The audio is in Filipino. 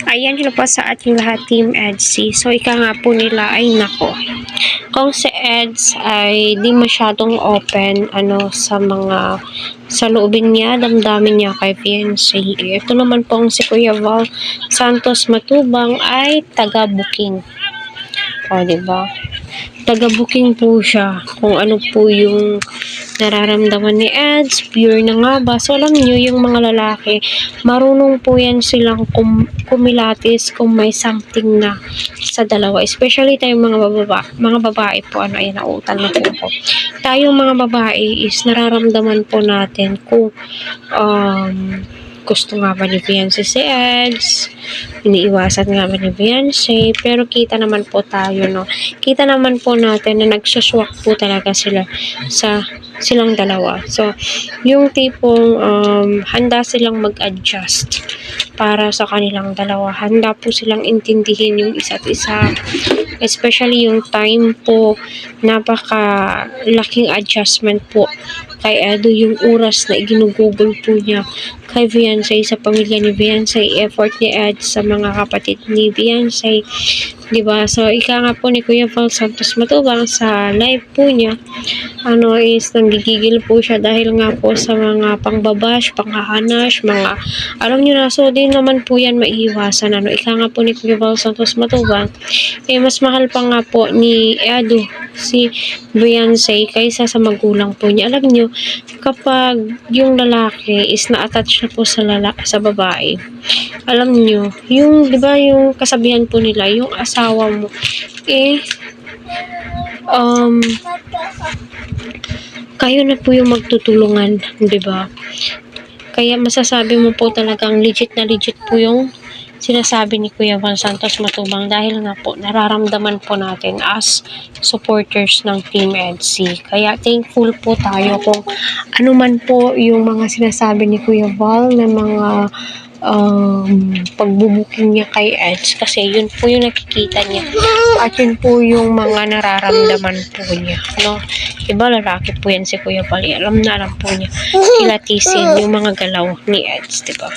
Ayan, hello po sa ating lahat, Team EDSI. So, ika nga po nila ay nako. Kung si EDS ay di masyadong open sa mga sa loobin niya, damdamin niya kay fiancé. Ito naman pong si Kuya Val Santos Matubang ay taga-booking. O, diba? Taga-booking po siya kung ano po yung nararamdaman ni EDS, pure na nga ba? So, alam nyo, yung mga lalaki, marunong po yan silang kumilatis kung may something na sa dalawa. Especially tayong mga babae po, ayan, nauutal na po ako. Tayong mga babae is nararamdaman po natin kung gusto nga ba ni fiancé si EDS, iniiwasan nga ba ni fiancé, pero kita naman po tayo, no? Kita naman po natin na nagsuswak po talaga silang dalawa. So, yung tipong handa silang mag-adjust para sa kanilang dalawa. Handa po silang intindihin yung isa't isa. Especially yung time po, napaka-laking adjustment po kay Edo, yung oras na iginugugol po niya kay fiancé, sa pamilya ni fiancé, effort ni Ed sa mga kapatid ni fiancé, diba? So, ika nga po ni Kuya Val Santos Matubang sa live po niya, is nanggigigil po siya dahil nga po sa mga pangbabash, panghahanas, mga, alam niyo na, so din naman po yan maiiwasan. Ika nga po ni Kuya Val Santos Matubang, mas mahal pa nga po ni Edo si fiancé kaysa sa magulang po niya. Alam niyo, kapag yung lalaki is na-attach na po sa babae, alam niyo, yung, di ba, yung kasabihan po nila, yung asawa mo, kayo na po yung magtutulungan, di ba? Kaya masasabi mo po talagang legit na legit po yung sinasabi ni Kuya Val Santos Matubang dahil nga po nararamdaman po natin as supporters ng Team EDSI. Kaya thankful po tayo kung ano man po yung mga sinasabi ni Kuya Val na mga pagbubuking niya kay EDS, kasi yun po yung nakikita niya at yun po yung mga nararamdaman po niya, no? Iba lalaki po yan si Kuya Val, alam po niya kilatisin yung mga galaw ni EDS, diba?